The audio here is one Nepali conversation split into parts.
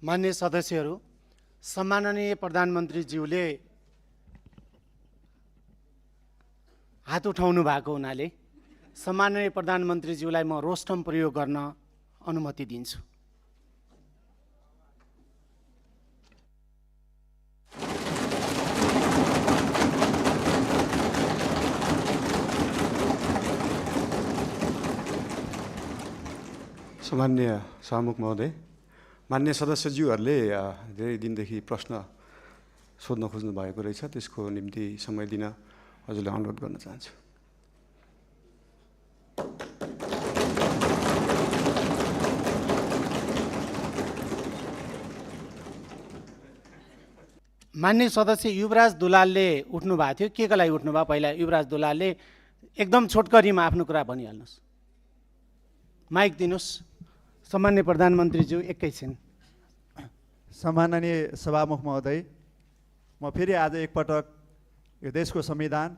मान्य सदस्यहरू, सम्माननीय प्रधानमन्त्रीज्यूले हात उठाउनु भएको हुनाले सम्माननीय प्रधानमन्त्रीज्यूलाई म रोस्टम प्रयोग गर्न अनुमति दिन्छु। सम्मान्य सभामुख महोदय, मान्य सदस्यज्यूहरूले धेरै दिनदेखि प्रश्न सोध्न खोज्नु भएको रहेछ, त्यसको निम्ति समय दिन हजुरलाई अनुरोध गर्न चाहन्छु। मान्य सदस्य युवराज दुलालले उठ्नु भएको थियो, के को लागि उठ्नु भयो? पहिला युवराज दुलालले एकदम छोटकरीमा आफ्नो कुरा भनिहाल्नुहोस्। माइक दिनुहोस्। सम्मान्य प्रधानमन्त्रीज्यू, एकैछिन। सम्माननीय सभामुख महोदय, म फेरि आज एकपटक यो देशको संविधान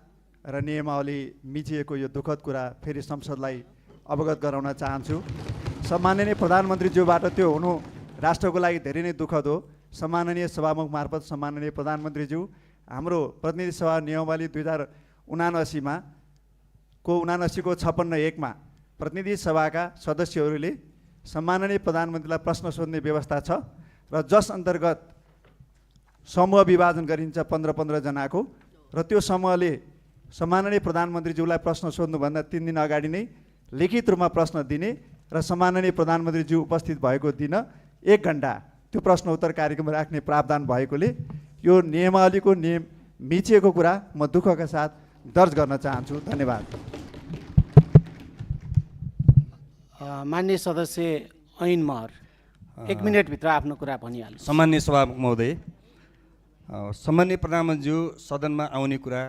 र नियमावली मिचिएको यो दुःखद कुरा फेरि संसदलाई अवगत गराउन चाहन्छु। सम्माननीय प्रधानमन्त्रीज्यूबाट त्यो हुनु राष्ट्रको लागि धेरै नै दुःखद हो। सम्माननीय सभामुख मार्फत सम्माननीय प्रधानमन्त्रीज्यू, हाम्रो प्रतिनिधि सभा नियमावली 2079 को 56(1) प्रतिनिधि सभाका सदस्यहरूले सम्माननीय प्रधानमन्त्रीलाई प्रश्न सोध्ने व्यवस्था छ र जस अन्तर्गत समूह विभाजन गरिन्छ 15-15 जनाको, र त्यो समूहले सम्माननीय प्रधानमन्त्रीज्यूलाई प्रश्न सोध्नुभन्दा 3 दिन अगाडि नै लिखित रूपमा प्रश्न दिने र सम्माननीय प्रधानमन्त्रीज्यू उपस्थित भएको दिन 1 घण्टा त्यो प्रश्न उत्तर कार्यक्रम राख्ने प्रावधान भएकोले यो नियमावलीको नियम मिचिएको कुरा म दुःखका साथ दर्ज गर्न चाहन्छु। धन्यवाद। मान्य सदस्य ऐन महर, 1 मिनटभित्र आफ्नो कुरा भनिहाल्नु। सम्मान्य सभामुख महोदय, सम्मान्य प्रधानमन्त्रीज्यू सदनमा आउने कुरा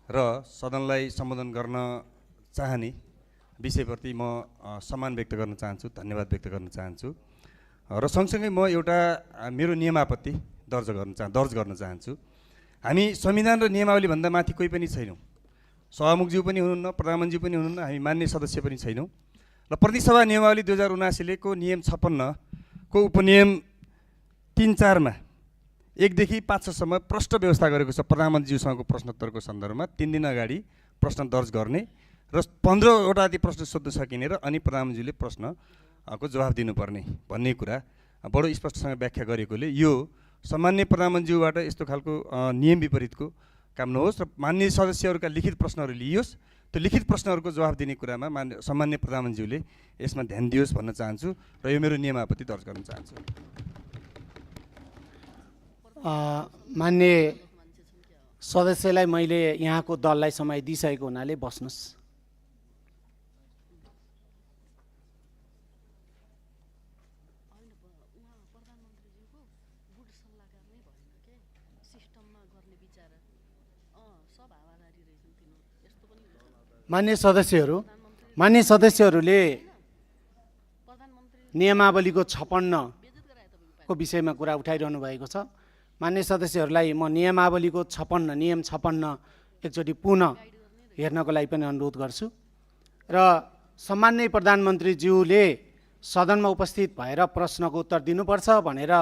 र सदनलाई सम्बोधन गर्न चाहने विषयप्रति म सम्मान व्यक्त गर्न चाहन्छु, धन्यवाद व्यक्त गर्न चाहन्छु र सँगसँगै म एउटा मेरो नियमापत्ति दर्ज गर्न चाहन्छु। हामी संविधान र नियमावलीभन्दा माथि कोही पनि छैनौँ। सभामुखज्यू पनि हुनुहुन्न, प्रधानमन्त्रीज्यू पनि हुनुहुन्न, हामी मान्य सदस्य पनि छैनौँ। र प्रतिनिधि सभा नियमावली 2079 को नियम 56 को उपनियम 3-4 मा 1 देखि 5 सम्म प्रष्ट व्यवस्था गरेको छ। प्रधानमन्त्रीज्यूसँगको प्रश्नोत्तरको सन्दर्भमा 3 दिन अगाडि प्रश्न दर्ज गर्ने र 15वटा जति प्रश्न सोध्न सकिने र अनि प्रधानमन्त्रीले प्रश्नको जवाफ दिनुपर्ने भन्ने कुरा बडो स्पष्टसँग व्याख्या गरेकोले यो सामान्य प्रधानमन्त्रीज्यूबाट यस्तो खालको नियम विपरीतको काम नहोस् र मान्य सदस्यहरूका लिखित प्रश्नहरू लिइयोस्। त्यो लिखित प्रश्नहरूको जवाफ दिने कुरामा सम्मान्य प्रधानमन्त्रीज्यूले यसमा ध्यान दियोस् भन्न चाहन्छु र यो मेरो नियमावली दर्ज गर्न चाहन्छु। मान्य सदस्यलाई मैले यहाँको दललाई समय दिइसकेको हुनाले बस्नुहोस्। मान्य सदस्यहरूले नियमावलीको 56 को विषयमा कुरा उठाइरहनु भएको छ। मान्य सदस्यहरूलाई म नियमावलीको 56 नियम 56 एकचोटि पुनः हेर्नको लागि पनि अनुरोध गर्छु र सम्माननीय प्रधानमन्त्रीज्यूले सदनमा उपस्थित भएर प्रश्नको उत्तर दिनुपर्छ भनेर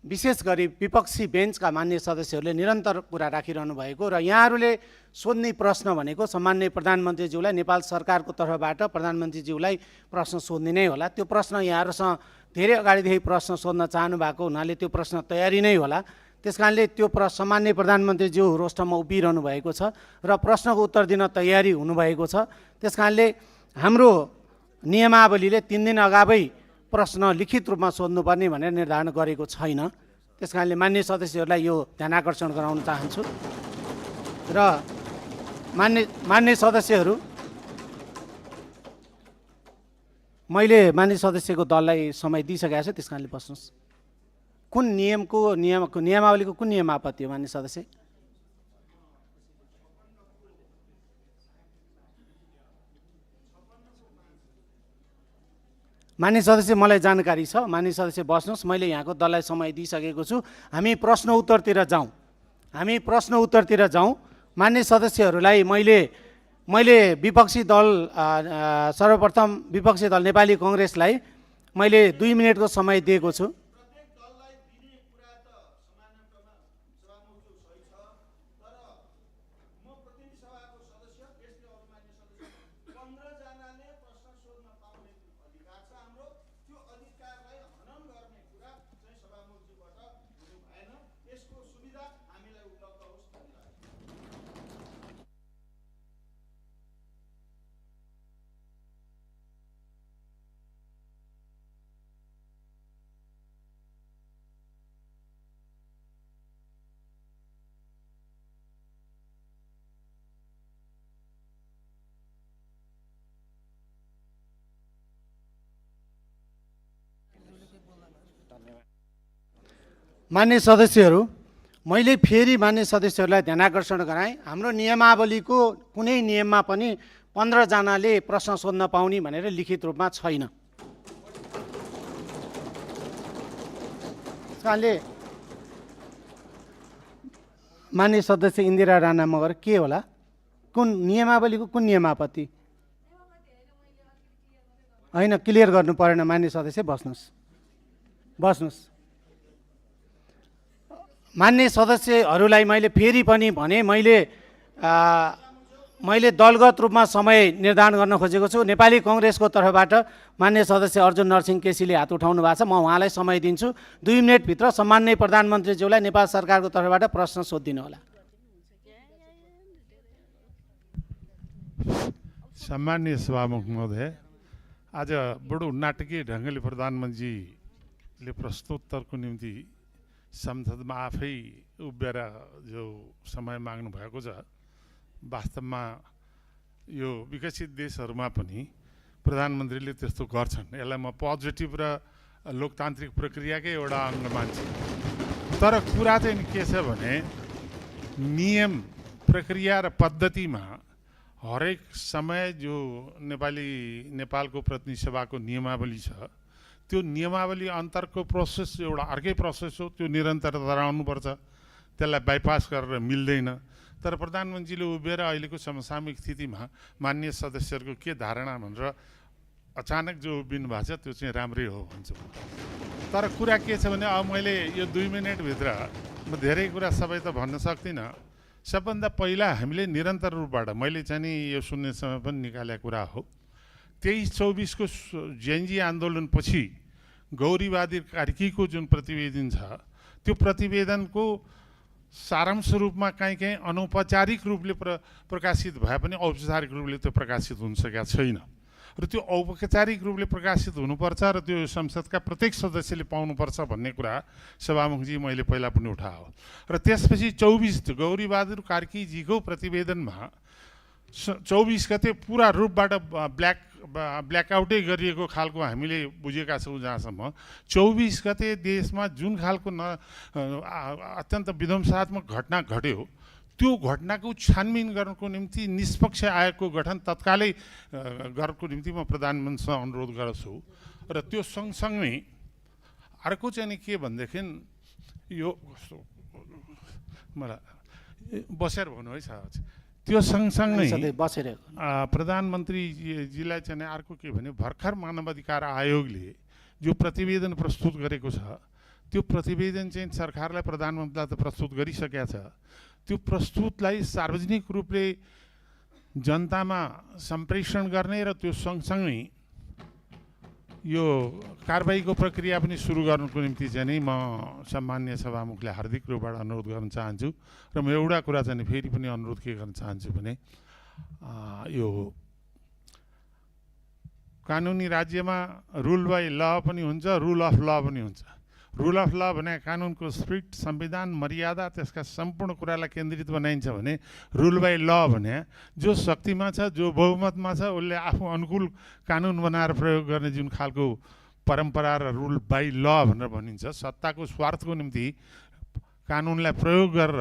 विशेष गरी विपक्षी बेन्चका मान्य सदस्यहरूले निरन्तर कुरा राखिरहनु भएको र यहाँहरूले सोध्ने प्रश्न भनेको सम्माननीय प्रधानमन्त्रीज्यूलाई नेपाल सरकारको तर्फबाट प्रधानमन्त्रीज्यूलाई प्रश्न सोध्ने नै होला। त्यो प्रश्न यहाँहरूसँग धेरै अगाडिदेखि प्रश्न सोध्न चाहनु भएको हुनाले त्यो प्रश्न तयारी नै होला। त्यसकारणले त्यो सामान्य प्रधानमन्त्रीज्यू रोस्टममा उभिरहनु भएको छ र प्रश्नको उत्तर दिन तयारी हुनुभएको छ। त्यसकारणले हाम्रो नियमावलीले 3 दिन अगावै प्रश्न लिखित रूपमा सोध्नुपर्ने भनेर निर्धारण गरेको छैन। त्यसकारणले मान्य सदस्यहरूलाई यो ध्यान आकर्षण गराउन चाहन्छु र मान्य सदस्यहरू, मैले मान्य सदस्यको दललाई समय दिइसकेको छु, त्यसकारणले बस्नुहोस्। कुन नियमावलीको कुन नियम आपत्ति हो मान्य सदस्य? मान्य सदस्य, मलाई जानकारी छ। मान्य सदस्य बस्नुहोस्, मैले यहाँको दललाई समय दिइसकेको छु। हामी प्रश्न उत्तरतिर जाउँ। मान्य सदस्यहरूलाई मैले विपक्षी दल सर्वप्रथम विपक्षी दल नेपाली कांग्रेसलाई मैले 2 मिनेटको समय दिएको छु। मान्य सदस्यहरू, मैले फेरि मान्य सदस्यहरूलाई ध्यानाकर्षण गराएँ, हाम्रो नियमावलीको कुनै नियममा पनि 15 जनाले प्रश्न सोध्न पाउने भनेर लिखित रूपमा छैन। कारणले मान्य सदस्य इन्दिरा राणा मगर के होला, कुन नियमावलीको कुन नियमापत्ति होइन, क्लियर गर्नु परेन। मान्य सदस्य बस्नुहोस्। मान्य सदस्यहरूलाई मैले फेरि पनि भने, मैले दलगत रूपमा समय निर्धारण गर्न खोजेको छु। नेपाली कङ्ग्रेसको तर्फबाट मान्य सदस्य अर्जुन नरसिंह केसीले हात उठाउनु भएको छ, म उहाँलाई समय दिन्छु। 2 मिनटभित्र सम्माननीय प्रधानमन्त्रीज्यूलाई नेपाल सरकारको तर्फबाट प्रश्न सोधिदिनु होला। सम्माननीय सभामुख महोदय, आज बडो नाटकीय ढङ्गले प्रधानमन्त्रीले प्रश्नोत्तरको निम्ति संसदमा आफै उभिएर जो समय माग्नु भएको छ, वास्तवमा यो विकसित देशहरूमा पनि प्रधानमन्त्रीले त्यस्तो गर्छन्। यसलाई म पोजिटिभ र लोकतान्त्रिक प्रक्रियाकै एउटा अङ्ग मान्छु। तर कुरा चाहिँ के छ भने, नियम प्रक्रिया र पद्धतिमा हरेक समय जो नेपालको प्रतिनिधि सभाको नियमावली छ, त्यो नियमावली अन्तरको प्रोसेस एउटा अर्कै प्रोसेस हो, त्यो निरन्तरता रहनुपर्छ, त्यसलाई बाइपास गरेर मिल्दैन। तर प्रधानमन्त्रीले उभिएर अहिलेको समसामयिक स्थितिमा मान्य सदस्यहरूको के धारणा भनेर अचानक जो उभिनु भएको छ, त्यो चाहिँ राम्रै हो भन्छु। तर कुरा के छ भने, अब मैले यो 2 मिनटभित्र म धेरै कुरा सबै त भन्न सक्दिनँ। सबभन्दा पहिला हामीले निरन्तर रूपबाट, मैले चाहिँ नि यो सुन्ने समय पनि निकालेको कुरा हो, 23-24 को जेएनजी आन्दोलनपछि गौरीवादी कार्कीको जुन प्रतिवेदन छ, त्यो प्रतिवेदनको सारांश रूपमा कहीँ अनौपचारिक रूपले प्रकाशित भए पनि औपचारिक रूपले त्यो प्रकाशित हुन सकेका छैन। र त्यो औपचारिक रूपले प्रकाशित हुनुपर्छ र त्यो संसदका प्रत्येक सदस्यले पाउनुपर्छ भन्ने कुरा सभामुखजी मैले पहिला पनि उठायो। र त्यसपछि 24 गौरीबहादुर कार्कीजीको प्रतिवेदनमा 24 गते पुरा रूपबाट ब्ल्याकआउटै गरिएको खालको हामीले बुझेका छौँ। जहाँसम्म 24 गते देशमा जुन खालको अत्यन्त विध्वंसात्मक घटना घट्यो, त्यो घटनाको छानबिन गर्नको निम्ति निष्पक्ष आयोगको गठन तत्कालै गर्नको निम्ति म प्रधानमन्त्रीसँग अनुरोध गर्छु। र त्यो सँगसँगै अर्को चाहिँ नि के भनेदेखि, यो मलाई बसेर भन्नु है साहब, त्यो सँगसँगै प्रधानमन्त्रीजीलाई चाहिँ अर्को के भने, भर्खर मानवाधिकार आयोगले जो प्रतिवेदन प्रस्तुत गरेको छ, त्यो प्रतिवेदन चाहिँ सरकारलाई प्रधानमन्त्रीलाई त प्रस्तुत गरिसकेका छ। त्यो प्रस्तुतलाई सार्वजनिक रूपले जनतामा सम्प्रेषण गर्ने र त्यो सँगसँगै यो कारबाहीको प्रक्रिया पनि सुरु गर्नुको निम्ति चाहिँ नि म सम्माननीय सभामुखले हार्दिक रूपबाट अनुरोध गर्न चाहन्छु। र म एउटा कुरा चाहिँ फेरि पनि अनुरोध के गर्न चाहन्छु भने, यो कानुनी राज्यमा रुल बाई ल पनि हुन्छ, रुल अफ ल पनि हुन्छ। रुल अफ ल भने कानुनको स्पिरिट, संविधान, मर्यादा, त्यसका सम्पूर्ण कुरालाई केन्द्रित बनाइन्छ भने, रुल बाई ल भने जो शक्तिमा छ, जो बहुमतमा छ, उसले आफू अनुकूल कानुन बनाएर प्रयोग गर्ने जुन खालको परम्परा र रुल बाई ल भनेर भनिन्छ। सत्ताको स्वार्थको निम्ति कानुनलाई प्रयोग गरेर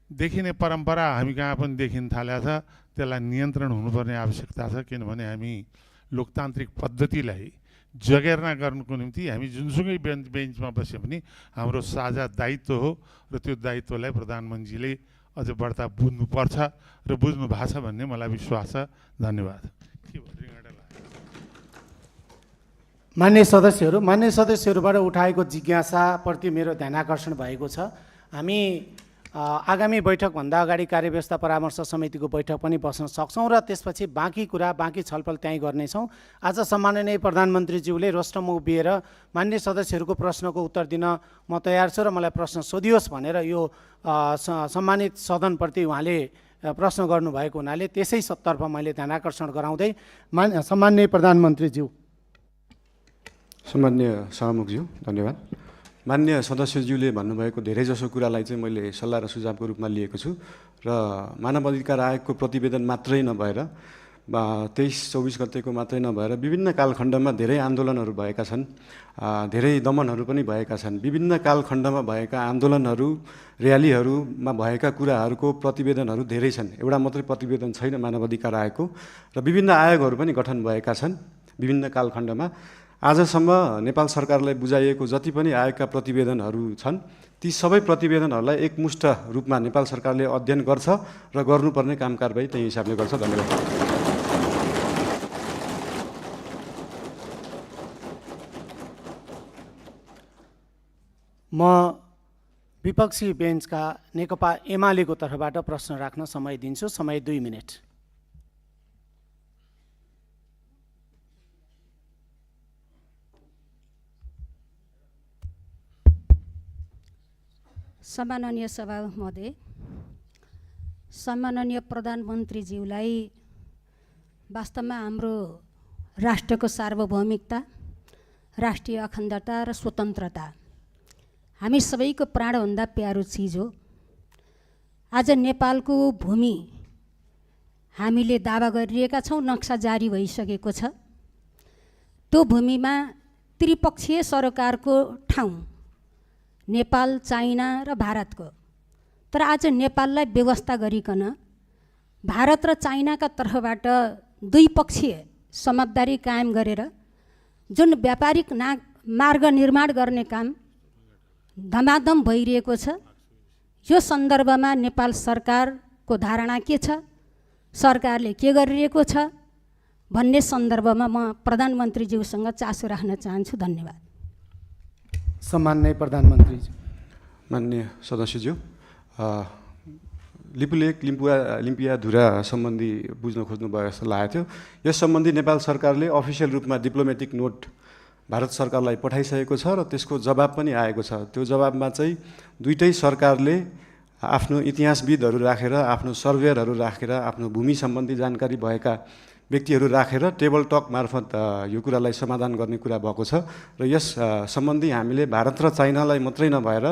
देखिने परम्परा हामी कहाँ पनि देखिन थालेको छ। त्यसलाई नियन्त्रण हुनुपर्ने आवश्यकता छ, किनभने हामी लोकतान्त्रिक पद्धतिलाई जगेर्ना गर्नुको निम्ति हामी जुनसुकै बेन्चमा बसे पनि हाम्रो साझा दायित्व हो। र त्यो दायित्वलाई प्रधानमन्त्रीले अझ बढ्ता बुझ्नुपर्छ र बुझ्नु भएको छ भन्ने मलाई विश्वास छ। धन्यवाद। मान्य सदस्यहरूबाट उठाएको जिज्ञासाप्रति मेरो ध्यानाकर्षण भएको छ। हामी आगामी बैठकभन्दा अगाडि कार्यव्यवस्था परामर्श समितिको बैठक पनि बस्न सक्छौँ र त्यसपछि बाँकी छलफल त्यहीँ गर्नेछौँ। आज सम्माननीय प्रधानमन्त्रीज्यूले रोस्टम उभिएर मान्य सदस्यहरूको प्रश्नको उत्तर दिन म तयार छु र मलाई प्रश्न सोधियोस् भनेर यो सम्मानित सदनप्रति उहाँले प्रश्न गर्नुभएको हुनाले त्यसैतर्फ मैले ध्यानाकर्षण गराउँदै सम्माननीय प्रधानमन्त्रीज्यू। सम्मान्य सभामुखज्यू, धन्यवाद। मान्य सदस्यज्यूले भन्नुभएको धेरैजसो कुरालाई चाहिँ मैले सल्लाह र सुझावको रूपमा लिएको छु र मानव अधिकार आयोगको प्रतिवेदन मात्रै नभएर 23-24 गतेको मात्रै नभएर विभिन्न कालखण्डमा धेरै आन्दोलनहरू भएका छन्, धेरै दमनहरू पनि भएका छन्। विभिन्न कालखण्डमा भएका आन्दोलनहरू, र्यालीहरूमा भएका कुराहरूको प्रतिवेदनहरू धेरै छन्। एउटा मात्रै प्रतिवेदन छैन मानव अधिकार आयोगको, र विभिन्न आयोगहरू पनि गठन भएका छन् विभिन्न कालखण्डमा। आजसम्म नेपाल सरकारलाई बुझाइएको जति पनि आयोगका प्रतिवेदनहरू छन्, ती सबै प्रतिवेदनहरूलाई एकमुष्ट रूपमा नेपाल सरकारले अध्ययन गर्छ र गर्नुपर्ने काम कारबाही त्यही हिसाबले गर्छ। धन्यवाद। म विपक्षी बेन्चका नेकपा एमालेको तर्फबाट प्रश्न राख्न समय दिन्छु। समय 2 मिनेट। सम्माननीय सभामुख महोदय, सम्माननीय प्रधानमन्त्रीज्यूलाई वास्तवमा हाम्रो राष्ट्रको सार्वभौमिकता, राष्ट्रिय अखण्डता र स्वतन्त्रता हामी सबैको प्राणभन्दा प्यारो चिज हो। आज नेपालको भूमि हामीले दावा गरिरहेका छौँ, नक्सा जारी भइसकेको छ। त्यो भूमिमा त्रिपक्षीय सरकारको ठाउँ नेपाल, चाइना र भारतको, तर आज नेपाललाई व्यवस्था गरिकन भारत र चाइनाका तर्फबाट द्विपक्षीय समझदारी कायम गरेर जुन व्यापारिक मार्ग निर्माण गर्ने काम धमाधम भइरहेको छ, यो सन्दर्भमा नेपाल सरकारको धारणा के छ, सरकारले के गरिरहेको छ भन्ने सन्दर्भमा म प्रधानमन्त्रीज्यूसँग चासो राख्न चाहन्छु। धन्यवाद। सम्माननीय प्रधानमन्त्री। माननीय सदस्यज्यू, लिपुलेक लिम्पियाधुरा सम्बन्धी बुझ्न खोज्नुभयो जस्तो लागेको थियो। यस सम्बन्धी नेपाल सरकारले अफिसियल रूपमा डिप्लोमेटिक नोट भारत सरकारलाई पठाइसकेको छ र त्यसको जवाब पनि आएको छ। त्यो जवाबमा चाहिँ दुईटै सरकारले आफ्नो इतिहासविदहरू राखेर, आफ्नो सर्वेयरहरू राखेर, आफ्नो भूमि सम्बन्धी जानकारी भएका व्यक्तिहरू राखेर टेबल टक मार्फत यो कुरालाई समाधान गर्ने कुरा भएको छ। र यस सम्बन्धी हामीले भारत र चाइनालाई मात्रै नभएर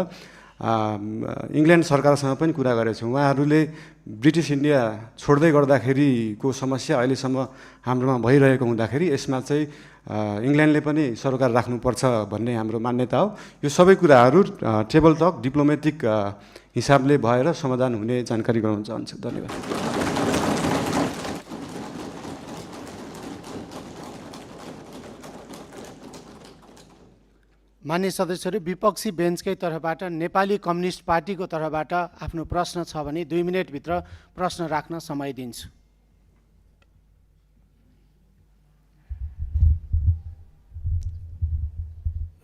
इङ्ल्यान्ड सरकारसँग पनि कुरा गरेका छौँ। उहाँहरूले ब्रिटिस इन्डिया छोड्दै गर्दाखेरिको समस्या अहिलेसम्म हाम्रोमा भइरहेको हुँदाखेरि यसमा चाहिँ इङ्ल्यान्डले पनि सरकार राख्नुपर्छ भन्ने हाम्रो मान्यता हो। यो सबै कुराहरू टेबल टक डिप्लोमेटिक हिसाबले भएर समाधान हुने जानकारी गराउन चाहन्छु। धन्यवाद। मान्य सदस्यहरू, विपक्षी बेन्चकै तर्फबाट नेपाली कम्युनिस्ट पार्टीको तर्फबाट आफ्नो प्रश्न छ भने 2 मिनेटभित्र प्रश्न राख्न समय दिन्छु।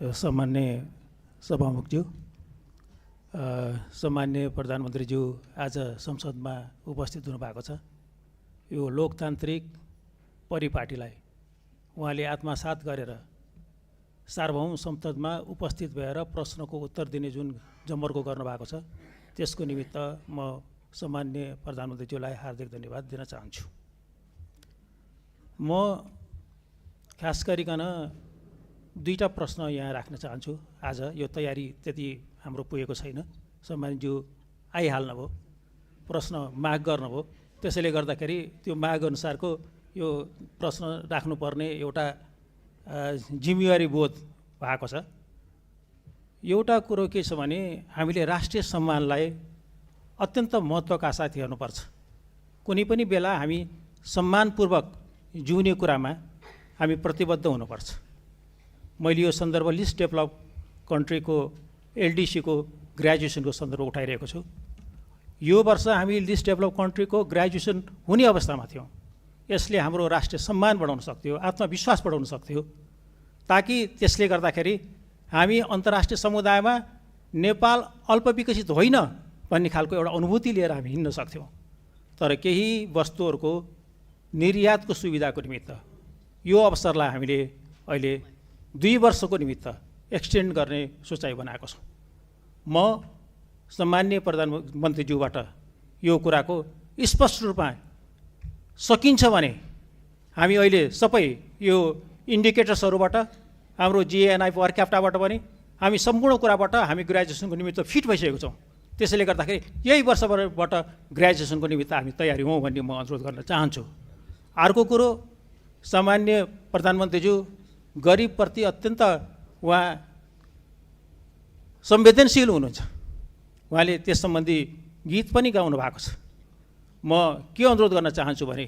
सम्मान्य सभामुखज्यू, सम्मान्य प्रधानमन्त्रीज्यू आज संसदमा उपस्थित हुनुभएको छ। यो लोकतान्त्रिक परिपाटीलाई उहाँले आत्मसात गरेर सार्वभौम संसदमा उपस्थित भएर प्रश्नको उत्तर दिने जुन जमर्को गर्नुभएको छ, त्यसको निमित्त म सम्मान्य प्रधानमन्त्रीज्यूलाई हार्दिक धन्यवाद दिन चाहन्छु। म खास गरिकन 2टा प्रश्न यहाँ राख्न चाहन्छु। आज यो तयारी त्यति हाम्रो पुगेको छैन। सम्मानज्यू आइहाल्नुभयो, प्रश्न माग गर्नुभयो, त्यसैले गर्दाखेरि त्यो माग अनुसारको यो प्रश्न राख्नुपर्ने एउटा जिम्मेवारी बोध भएको छ। एउटा कुरो के छ भने हामीले राष्ट्रिय सम्मानलाई अत्यन्त महत्त्वका साथ हेर्नुपर्छ। कुनै पनि बेला हामी सम्मानपूर्वक जिउने कुरामा हामी प्रतिबद्ध हुनुपर्छ। मैले यो सन्दर्भ लिस्ट डेभलप कन्ट्रीको एलडिसीको ग्रेजुएसनको सन्दर्भ उठाइरहेको छु। यो वर्ष हामी लिस्ट डेभलप कन्ट्रीको ग्रेजुएसन हुने अवस्थामा थियौँ। यसले हाम्रो राष्ट्रिय सम्मान बढाउन सक्थ्यो, आत्मविश्वास बढाउन सक्थ्यो, ताकि त्यसले गर्दाखेरि हामी अन्तर्राष्ट्रिय समुदायमा नेपाल अल्पविकसित होइन भन्ने खालको एउटा अनुभूति लिएर हामी हिँड्न सक्थ्यौँ। तर केही वस्तुहरूको निर्यातको सुविधाको निमित्त यो अवसरलाई हामीले अहिले 2 वर्षको निमित्त एक्सटेन्ड गर्ने सोचाइ बनाएको छौँ। म सम्माननीय प्रधानमन्त्रीज्यूबाट यो कुराको स्पष्ट रूपमा सकिन्छ भने हामी अहिले सबै यो इन्डिकेटर्सहरूबाट, हाम्रो जिएनआई पर क्याप्टाबाट पनि हामी सम्पूर्ण कुराबाट हामी ग्रेजुएसनको निमित्त फिट भइसकेको छौँ। त्यसैले गर्दाखेरि यही वर्षबाट ग्रेजुएसनको निमित्त हामी तयारी हौँ भन्ने म अनुरोध गर्न चाहन्छु। अर्को कुरो, सामान्य प्रधानमन्त्रीज्यू गरिबप्रति अत्यन्त उहाँ संवेदनशील हुनुहुन्छ। उहाँले त्यस सम्बन्धी गीत पनि गाउनु भएको छ। म के अनुरोध गर्न चाहन्छु भने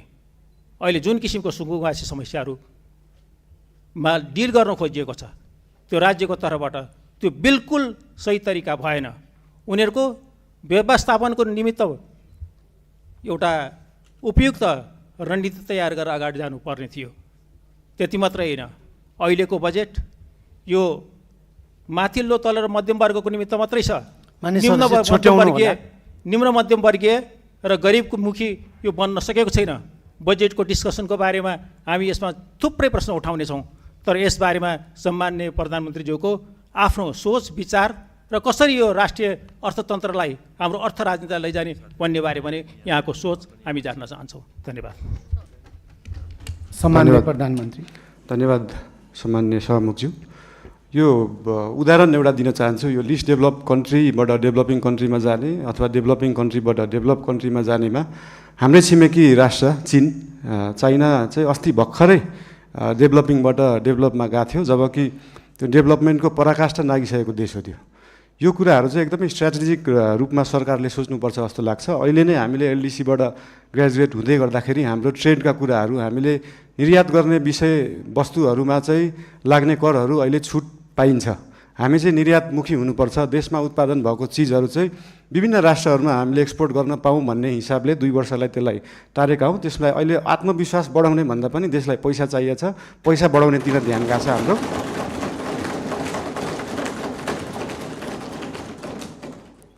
अहिले जुन किसिमको सुकुम्बासी समस्याहरूमा डिल गर्न खोजिएको छ त्यो राज्यको तर्फबाट त्यो बिल्कुल सही तरिका भएन। उनीहरूको व्यवस्थापनको निमित्त एउटा उपयुक्त रणनीति तयार गरेर अगाडि जानुपर्ने थियो। त्यति मात्रै होइन, अहिलेको बजेट यो माथिल्लो तल र मध्यम वर्गको निमित्त मात्रै छ। निम्न मध्यम वर्गीय र गरिबको मुखी यो बन्न सकेको छैन। बजेटको डिस्कसनको बारेमा हामी यसमा थुप्रै प्रश्न उठाउनेछौँ, तर यसबारेमा सम्माननीय प्रधानमन्त्रीज्यूको आफ्नो सोच विचार र कसरी यो राष्ट्रिय अर्थतन्त्रलाई हाम्रो अर्थ राजनीतिलाई लैजाने भन्ने बारे पनि यहाँको सोच हामी जान्न चाहन्छौँ। धन्यवाद। सम्माननीय प्रधानमन्त्री। धन्यवाद सम्माननीय सभामुखज्यू। यो उदाहरण एउटा दिन चाहन्छु। यो लिस्ट डेभलप कन्ट्रीबाट डेभलपिङ कन्ट्रीमा जाने अथवा डेभलपिङ कन्ट्रीबाट डेभलप कन्ट्रीमा जानेमा हाम्रै छिमेकी राष्ट्र चीन, चाइना चाहिँ अस्ति भर्खरै डेभलपिङबाट डेभलपमा गएको थियो, जबकि त्यो डेभलपमेन्टको पराकाष्ठा नागिसकेको देश हो त्यो। यो कुराहरू चाहिँ एकदमै स्ट्राटेजिक रूपमा सरकारले सोच्नुपर्छ जस्तो लाग्छ। अहिले नै हामीले एलडिसीबाट ग्रेजुएट हुँदै गर्दाखेरि हाम्रो ट्रेडका कुराहरू, हामीले निर्यात गर्ने विषय वस्तुहरूमा चाहिँ लाग्ने करहरू अहिले छुट पाइन्छ। हामी चाहिँ निर्यातमुखी हुनुपर्छ। देशमा उत्पादन भएको चिजहरू चाहिँ विभिन्न राष्ट्रहरूमा हामीले एक्सपोर्ट गर्न पाऊँ भन्ने हिसाबले 2 वर्षलाई त्यसलाई टारेका हौँ। त्यसलाई अहिले आत्मविश्वास बढाउने भन्दा पनि देशलाई पैसा चाहिएको छ, पैसा बढाउनेतिर ध्यान गएको छ हाम्रो।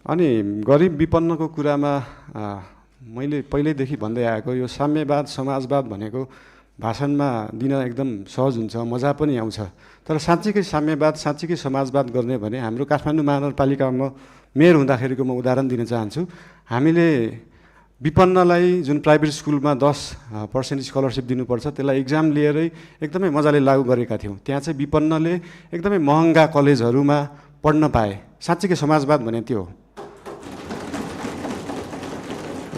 अनि गरिब विपन्नको कुरामा मैले पहिल्यैदेखि भन्दै आएको यो साम्यवाद समाजवाद भनेको भाषणमा दिन एकदम सहज हुन्छ, मजा पनि आउँछ। तर साँच्चीकै साम्यवाद साँच्चीकै समाजवाद गर्ने भने हाम्रो काठमाडौँ महानगरपालिकामा मेयर हुँदाखेरिको म उदाहरण दिन चाहन्छु। हामीले विपन्नलाई जुन प्राइभेट स्कुलमा 10% स्कलरसिप दिनुपर्छ त्यसलाई इक्जाम लिएरै एकदमै मजाले लागू गरेका थियौँ। त्यहाँ चाहिँ विपन्नले एकदमै महँगा कलेजहरूमा पढ्न पाए। साँच्चीकै समाजवाद भने त्यो हो।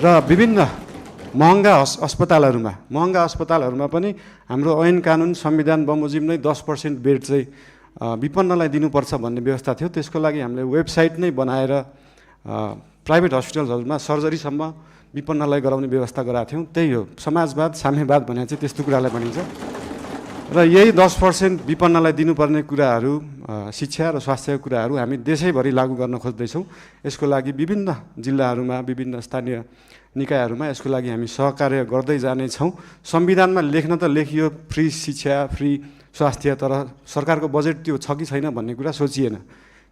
र विभिन्न महँगा अस्पतालहरूमा पनि हाम्रो ऐन कानुन संविधान बमोजिम नै 10% बेड चाहिँ विपन्नलाई दिनुपर्छ भन्ने व्यवस्था थियो। त्यसको लागि हामीले वेबसाइट नै बनाएर प्राइभेट हस्पिटलहरूमा सर्जरीसम्म विपन्नलाई गराउने व्यवस्था गराएको थियौँ। त्यही हो समाजवाद साम्यवाद भने चाहिँ त्यस्तो कुरालाई भनिन्छ। र यही 10% विपन्नलाई दिनुपर्ने कुराहरू, शिक्षा र स्वास्थ्यको कुराहरू हामी देशैभरि लागू गर्न खोज्दैछौँ। यसको लागि विभिन्न जिल्लाहरूमा विभिन्न स्थानीय निकायहरूमा यसको लागि हामी सहकार्य गर्दै जानेछौँ। संविधानमा लेख्न त लेखियो फ्री शिक्षा फ्री स्वास्थ्य, तर सरकारको बजेट त्यो छ कि छैन भन्ने कुरा सोचिएन।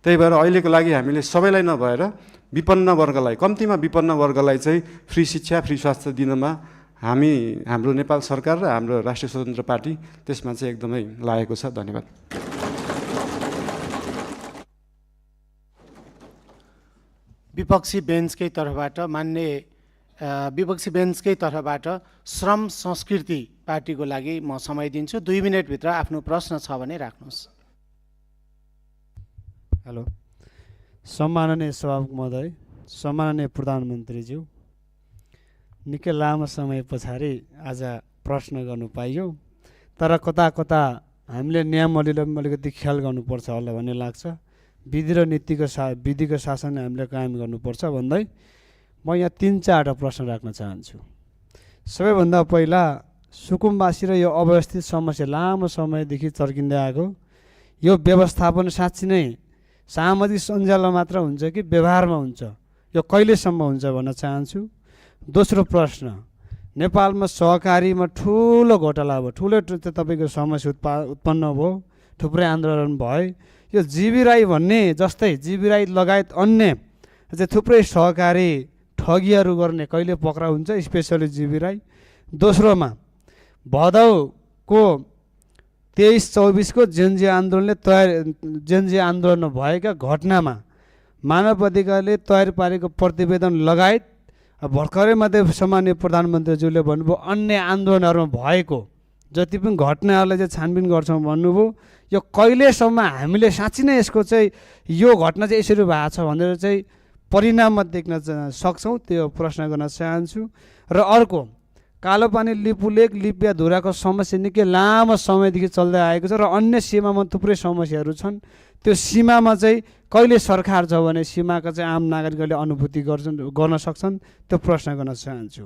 त्यही भएर अहिलेको लागि हामीले सबैलाई नभएर विपन्न वर्गलाई, कम्तीमा विपन्न वर्गलाई चाहिँ फ्री शिक्षा फ्री स्वास्थ्य दिनमा हाम्रो नेपाल सरकार र हाम्रो राष्ट्रिय स्वतन्त्र पार्टी त्यसमा चाहिँ एकदमै लागेको छ। धन्यवाद। विपक्षी बेन्चकै तर्फबाट श्रम संस्कृति पार्टीको लागि म समय दिन्छु। 2 मिनटभित्र आफ्नो प्रश्न छ भने राख्नुहोस्। हेलो, सम्माननीय सभामुख महोदय, सम्माननीय प्रधानमन्त्रीज्यू, निकै लामो समय पछाडि आज प्रश्न गर्नु पाइयो। तर कता कता हामीले नियमावलीलाई अलिकति ख्याल गर्नुपर्छ होला भन्ने लाग्छ। विधि र विधिको शासन हामीले कायम गर्नुपर्छ भन्दै म यहाँ 3-4 प्रश्न राख्न चाहन्छु। सबैभन्दा पहिला सुकुम्बासी र यो अव्यवस्थित समस्या लामो समयदेखि चर्किँदै आएको यो व्यवस्थापन साँच्ची नै सामाजिक सञ्जालमा मात्र हुन्छ कि व्यवहारमा हुन्छ, यो कहिलेसम्म हुन्छ भन्न चाहन्छु। दोस्रो प्रश्न, नेपालमा सहकारीमा ठुलो घोटाला भयो, ठुलो तपाईँको समस्या उत्पन्न भयो, थुप्रै आन्दोलन भयो। यो जीवी राई भन्ने जस्तै जीवी राई लगायत अन्य चाहिँ थुप्रै सहकारी ठगीहरू गर्ने कहिले पक्राउ हुन्छ, स्पेसली जीवी राई। दोस्रोमा भदौको 23-24 को जेनजी आन्दोलन भएका घटनामा मानव अधिकारले तयार पारेको प्रतिवेदन लगायत भर्खरै मात्रै सम्माननीय प्रधानमन्त्रीज्यूले भन्नुभयो अन्य आन्दोलनहरूमा भएको जति पनि घटनाहरूलाई चाहिँ छानबिन गर्छौँ भन्नुभयो। यो कहिलेसम्म हामीले साँच्ची नै यसको चाहिँ यो घटना चाहिँ यसरी भएको छ भनेर चाहिँ परिणाममा देख्न सक्छौँ, त्यो प्रश्न गर्न चाहन्छु। र अर्को, कालोपानी लिपुलेक लिपियाधुराको समस्या निकै लामो समयदेखि चल्दै आएको छ र अन्य सीमामा थुप्रै समस्याहरू छन्। त्यो सीमामा चाहिँ कहिले सरकार छ भने सीमाका चाहिँ आम नागरिकहरूले अनुभूति गर्न सक्छन्, त्यो प्रश्न गर्न चाहन्छु।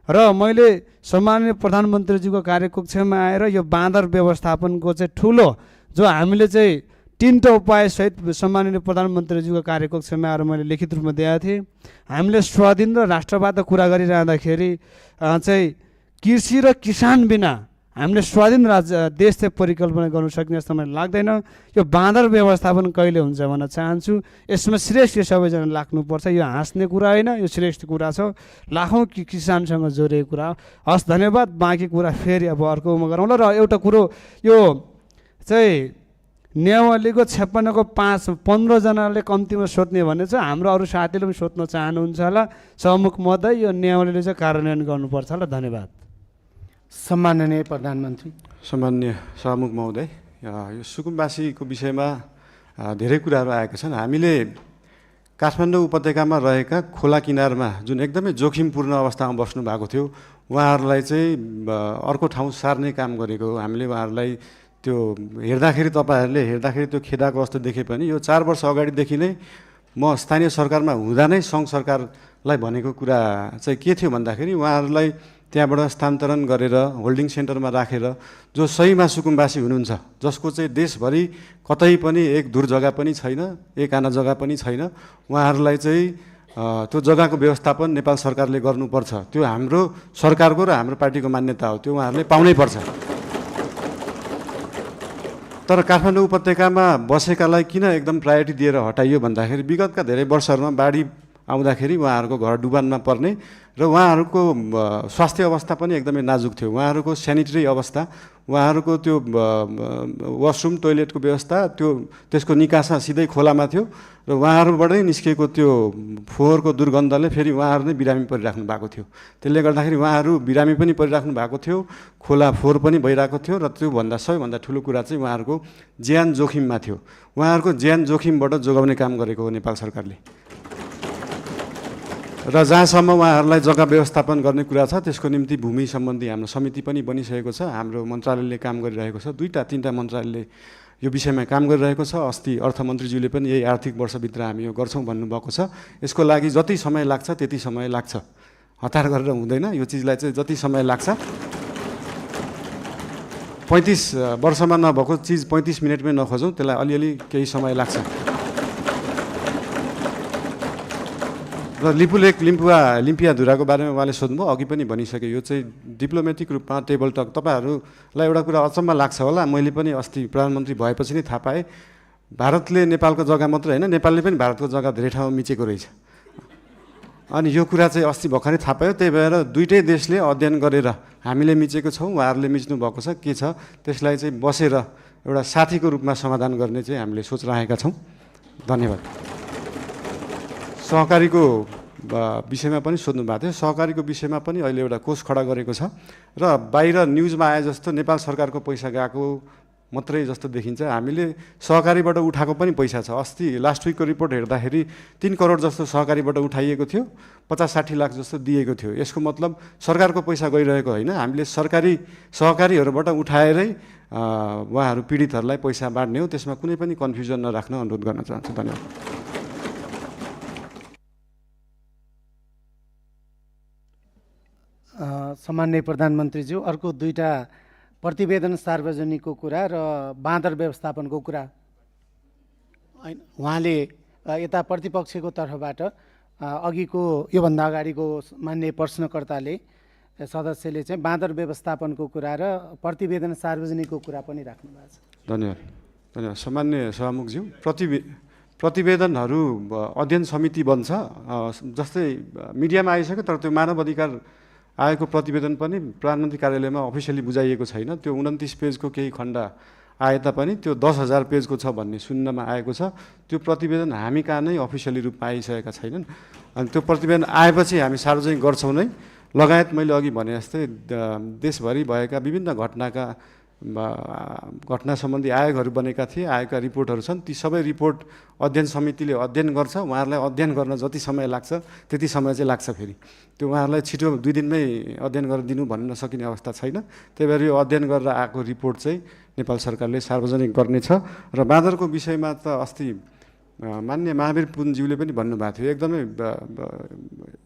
र मैले सम्माननीय प्रधानमन्त्रीज्यूको कार्यकक्षमा आएर यो बाँदर व्यवस्थापनको चाहिँ ठुलो जो हामीले चाहिँ 3टा उपायसहित सम्माननीय प्रधानमन्त्रीज्यूको कार्यकक्षमा आएर मैले लिखित रूपमा दिएको थिएँ। हामीले स्वाधीन र राष्ट्रवादको कुरा गरिरहँदाखेरि चाहिँ कृषि र किसान बिना हामीले स्वाधीन देश चाहिँ परिकल्पना गर्नु सक्ने जस्तो मलाई लाग्दैन। यो बाँदर व्यवस्थापन कहिले हुन्छ भन्न चाहन्छु। यसमा श्रेष्ठ सबैजना लाग्नुपर्छ। यो हाँस्ने कुरा होइन, यो श्रेष्ठ कुरा छ, लाखौँ किसानसँग जोडिएको कुरा। हस्, धन्यवाद। बाँकी कुरा फेरि अब अर्कोमा गरौँला। र एउटा कुरो, यो चाहिँ नियमावलीको 56को 15 जनाले कम्तीमा सोध्ने भने चाहिँ हाम्रो अरू साथीले पनि सोध्न चाहनुहुन्छ होला। सभामुख महोदय, यो नियमावलीले चाहिँ कार्यान्वयन गर्नुपर्छ होला। धन्यवाद। सम्माननीय प्रधानमन्त्री। सम्माननीय सभामुख महोदय, यो सुकुम्बासीको विषयमा धेरै कुराहरू आएका छन्। हामीले काठमाडौँ उपत्यकामा रहेका खोला किनारमा जुन एकदमै जोखिमपूर्ण अवस्थामा बस्नु भएको थियो, उहाँहरूलाई चाहिँ अर्को ठाउँ सार्ने काम गरेको हो। हामीले उहाँहरूलाई त्यो हेर्दाखेरि, तपाईँहरूले हेर्दाखेरि त्यो खेदाको अवस्था देखे पनि यो 4 वर्ष अगाडिदेखि नै म स्थानीय सरकारमा हुँदा नै सङ्घ सरकारलाई भनेको कुरा चाहिँ के थियो भन्दाखेरि उहाँहरूलाई त्यहाँबाट स्थानान्तरण गरेर होल्डिङ सेन्टरमा राखेर जो सहीमा सुकुम्बासी हुनुहुन्छ, जसको चाहिँ देशभरि कतै पनि एक दूर जग्गा पनि छैन, एक आना जग्गा पनि छैन, उहाँहरूलाई चाहिँ त्यो जग्गाको व्यवस्थापन नेपाल सरकारले गर्नुपर्छ। त्यो हाम्रो सरकारको र हाम्रो पार्टीको मान्यता हो। त्यो उहाँहरूले पाउनै पर्छ। तर काठमाडौँ उपत्यकामा बसेकालाई किन एकदम प्रायोरिटी दिएर हटाइयो भन्दाखेरि विगतका धेरै वर्षहरूमा बाढी आउँदाखेरि उहाँहरूको घर डुबानमा पर्ने र उहाँहरूको स्वास्थ्य अवस्था पनि एकदमै नाजुक थियो। उहाँहरूको सेनिटरी अवस्था, उहाँहरूको त्यो वासरुम टोइलेटको व्यवस्था, त्यसको निकासा सिधै खोलामा थियो र उहाँहरूबाटै निस्किएको त्यो फोहोरको दुर्गन्धले फेरि उहाँहरू नै बिरामी परिराख्नु भएको थियो। त्यसले गर्दाखेरि उहाँहरू बिरामी पनि परिराख्नु भएको थियो, खोला फोहोर पनि भइरहेको थियो र त्योभन्दा सबैभन्दा ठुलो कुरा चाहिँ उहाँहरूको ज्यान जोखिममा थियो। उहाँहरूको ज्यान जोखिमबाट जोगाउने काम गरेको हो नेपाल सरकारले। र जहाँसम्म उहाँहरूलाई जग्गा व्यवस्थापन गर्ने कुरा छ, त्यसको निम्ति भूमि सम्बन्धी हाम्रो समिति पनि बनिसकेको छ। हाम्रो मन्त्रालयले काम गरिरहेको छ। 2-3टा मन्त्रालयले यो विषयमा काम गरिरहेको छ। अस्ति अर्थमन्त्रीज्यूले पनि यही आर्थिक वर्षभित्र हामी यो गर्छौँ भन्नुभएको छ। यसको लागि जति समय लाग्छ त्यति समय लाग्छ, हतार गरेर हुँदैन। यो चिजलाई चाहिँ जति समय लाग्छ, 35 वर्षमा नभएको चिज 35 मिनटमै नखोजौँ, त्यसलाई अलिअलि केही समय लाग्छ। र लिपुलेक लिम्पियाधुराको बारेमा उहाँले सोध्नुभयो, अघि पनि भनिसकेँ। यो चाहिँ डिप्लोमेटिक रूपमा टेबल टक। तपाईँहरूलाई एउटा कुरा अचम्म लाग्छ होला, मैले पनि अस्ति प्रधानमन्त्री भएपछि नै थाहा पाएँ, भारतले नेपालको जग्गा मात्रै होइन, नेपालले पनि भारतको जग्गा धेरै ठाउँमा मिचेको रहेछ। अनि यो कुरा चाहिँ अस्ति भर्खरै थाहा पायो। त्यही भएर दुईटै देशले अध्ययन गरेर हामीले मिचेको छौँ, उहाँहरूले मिच्नु भएको छ, के छ त्यसलाई चाहिँ बसेर एउटा साथीको रूपमा समाधान गर्ने चाहिँ हामीले सोच राखेका छौँ। धन्यवाद। सहकारीको विषयमा पनि सोध्नु भएको थियो। सहकारीको विषयमा पनि अहिले एउटा कोष खडा गरेको छ र बाहिर न्युजमा आए जस्तो नेपाल सरकारको पैसा गएको मात्रै जस्तो देखिन्छ। हामीले सहकारीबाट उठाएको पनि पैसा छ। अस्ति लास्ट विकको रिपोर्ट हेर्दाखेरि 3 करोड जस्तो सहकारीबाट उठाइएको थियो, 50-60 लाख जस्तो दिएको थियो। यसको मतलब सरकारको पैसा गइरहेको होइन, हामीले सहकारीहरूबाट उठाएरै उहाँहरू पीडितहरूलाई पैसा बाँड्ने हो। त्यसमा कुनै पनि कन्फ्युजन नराख्न अनुरोध गर्न चाहन्छु। धन्यवाद। सम्माननीय प्रधानमन्त्रीज्यू, अर्को 2टा प्रतिवेदन सार्वजनिकको कुरा र बाँदर व्यवस्थापनको कुरा। उहाँले यता प्रतिपक्षको तर्फबाट अघिको योभन्दा अगाडिको मान्य प्रश्नकर्ताले सदस्यले चाहिँ बाँदर व्यवस्थापनको कुरा र प्रतिवेदन सार्वजनिकको कुरा पनि राख्नु भएको छ। धन्यवाद। सम्मान्य सभामुखज्यू, प्रतिवेदनहरू अध्ययन समिति बन्छ। जस्तै मिडियामा आइसक्यो, तर त्यो मानव अधिकार आएको प्रतिवेदन पनि प्रधानमन्त्री कार्यालयमा अफिसियली बुझाइएको छैन। त्यो 29 पेजको केही खण्ड आए तापनि त्यो 10,000 पेजको छ भन्ने सुन्नमा आएको छ। त्यो प्रतिवेदन हामी कहाँ नै अफिसियली रूपमा आइसकेका छैनन्। अनि त्यो प्रतिवेदन आएपछि हामी सार्वजनिक गर्छौँ नै। लगायत मैले अघि भने जस्तै देशभरि भएका विभिन्न घटनाका घटना सम्बन्धी आयोगहरू बनेका थिए, आयोगका रिपोर्टहरू छन्। ती सबै रिपोर्ट अध्ययन समितिले अध्ययन गर्छ। उहाँहरूलाई अध्ययन गर्न जति समय लाग्छ त्यति समय चाहिँ लाग्छ। फेरि त्यो उहाँहरूलाई छिटो 2 दिनमै अध्ययन गरेर दिनु भन्न नसकिने अवस्था छैन। त्यही भएर यो अध्ययन गरेर आएको रिपोर्ट चाहिँ नेपाल सरकारले सार्वजनिक गर्नेछ। र बाँदरको विषयमा त अस्ति मान्य महावीर पुनज्यूले पनि भन्नुभएको थियो,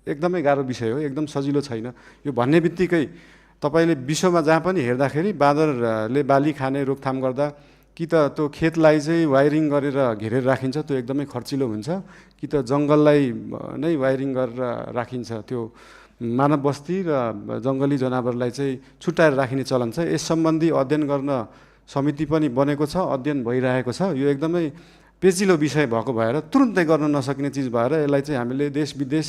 एकदमै गाह्रो विषय हो, एकदम सजिलो छैन। यो भन्ने बित्तिकै तपाईँले विश्वमा जहाँ पनि हेर्दाखेरि बाँदरले बाली खाने रोकथाम गर्दा कि त त्यो खेतलाई चाहिँ वायरिङ गरेर घेरेर राखिन्छ, त्यो एकदमै खर्चिलो हुन्छ, कि त जङ्गललाई नै वायरिङ गरेर राखिन्छ। त्यो मानव बस्ती र जङ्गली जनावरलाई चाहिँ छुट्याएर राखिने चलन छ। यस सम्बन्धी अध्ययन गर्न समिति पनि बनेको छ, अध्ययन भइरहेको छ। यो एकदमै पेचिलो विषय भएको भएर तुरुन्तै गर्न नसकिने चिज भएर यसलाई चाहिँ हामीले देश विदेश